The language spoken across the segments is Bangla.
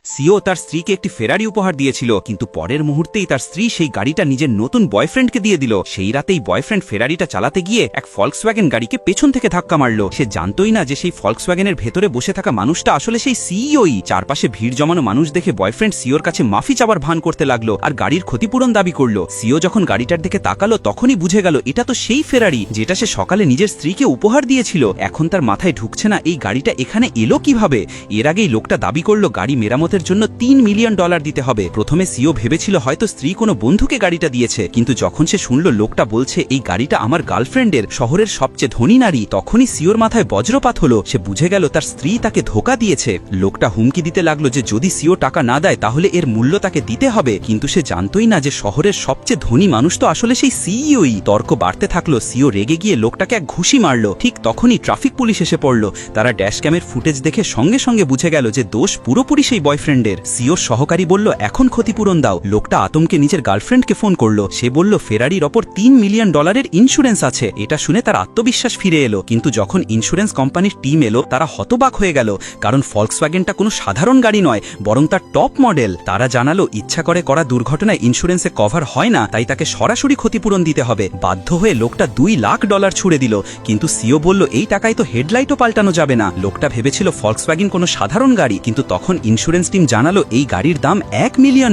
সিও তার স্ত্রীকে একটি ফেরারি উপহার দিয়েছিল, কিন্তু পরের মুহূর্তেই তার স্ত্রী সেই গাড়িটা নিজের নতুন বয়ফ্রেন্ডকে দিয়ে দিল। সেই রাতেই বয়ফ্রেন্ড ফেরারিটা চালাতে গিয়ে এক ফলক্সওয়াগন গাড়িকে পেছন থেকে ধাক্কা মারল। সে জানতই না যে সেই ফলক্সওয়াগনের ভেতরে বসে থাকা মানুষটা আসলে সেই সিইওই। চারপাশে ভিড় জমানো মানুষ দেখে বয়ফ্রেন্ড সিওর কাছে মাফি চাওয়ার ভান করতে লাগলো আর গাড়ির ক্ষতিপূরণ দাবি করলো। সিও যখন গাড়িটার দিকে তাকালো তখনই বুঝে গেল এটা তো সেই ফেরারি যেটা সে সকালে নিজের স্ত্রীকে উপহার দিয়েছিল। এখন তার মাথায় ঢুকছে না এই গাড়িটা এখানে এলো কিভাবে। এর আগেই লোকটা দাবি করলো গাড়ি মেরামতের জন্য $3 মিলিয়ন দিতে হবে। প্রথমে সিও ভেবেছিল হয়তো স্ত্রী কোনো বন্ধুকে গাড়িটা দিয়েছে, কিন্তু যখন সে শুনল লোকটা বলছে এই গাড়িটা আমার গার্লফ্রেন্ডের, শহরের সবচেয়ে ধনী নারী, তখনই সিওর মাথায় বজ্রপাত হলো। সে বুঝে গেল তার স্ত্রী তাকে ধোঁকা দিয়েছে। লোকটা হুমকি দিতে লাগলো যে যদি সিও টাকা না দেয় তাহলে এর মূল্য তাকে দিতে হবে, কিন্তু সে জানতই না যে শহরের সবচেয়ে ধনী মানুষ তো আসলে সেই সিইওই। তর্ক বাড়তে থাকলো। সিও রেগে গিয়ে লোকটাকে এক ঘুষি মারল। ঠিক তখনই ট্রাফিক পুলিশ এসে পড়ল। তারা ড্যাশ ক্যামের ফুটেজ দেখে সঙ্গে সঙ্গে বুঝে গেল যে দোষ পুরোপুরি সেই বয়ফ্রেন্ডের। সিওর সহকারী বলল এখন ক্ষতিপূরণ দাও। লোকটা আতঙ্কে নিজের গার্লফ্রেন্ডকে ফোন করলো। সে বলল ফেরারির ওপর $3 মিলিয়ন ইন্স্যুরেন্স আছে। এটা শুনে তার আত্মবিশ্বাস ফিরে এলো, কিন্তু যখন ইন্স্যুরেন্স কোম্পানির টিম এলো তারা হতবাক হয়ে গেল, কারণ ফলক্সওয়াগনটা কোনো সাধারণ গাড়ি নয়, বরং তার টপ মডেল। তারা জানালো ইচ্ছা করে করা দুর্ঘটনায় ইন্স্যুরেন্সে কভার হয় না, তাই তাকে সরাসরি ক্ষতিপূরণ দিতে হবে। বাধ্য হয়ে লোকটা $2 লাখ ছুড়ে দিল, কিন্তু সিও বলল এই টাকায় তো হেডলাইটও পাল্টানো যাবে না। লোকটা ভেবেছিল ফলক্সওয়াগন কোনো সাধারণ গাড়ি, কিন্তু তখন ইন্স্যুরেন্স টিম জানালো এই গাড়ির দাম $1 মিলিয়ন।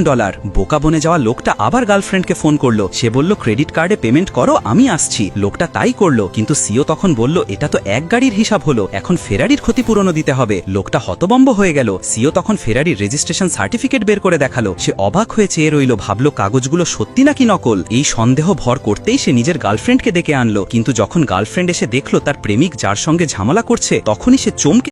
বোকা বনে যাওয়া লোকটা আবার গার্লফ্রেন্ডকে ফোন করলো। সে বলল ক্রেডিট কার্ডে পেমেন্ট করো, আমি আসছি। লোকটা তাই করলো, কিন্তু সিও তখন বলল এটা তো এক গাড়ির হিসাব হলো, এখন ফেরারির ক্ষতিপূরণও দিতে হবে। লোকটা হতবম্ব হয়ে গেল। সিও তখন ফেরারির রেজিস্ট্রেশন সার্টিফিকেট বের করে দেখালো। সে অবাক হয়ে চেয়ে রইল, ভাবলো কাগজগুলো সত্যি নাকি নকল। এই সন্দেহ ভর করতেই সে নিজের গার্লফ্রেন্ডকে ডেকে আনলো, কিন্তু যখন গার্লফ্রেন্ড এসে দেখলো তার প্রেমিক যার সঙ্গে ঝামেলা করছে তখনই সে চমকে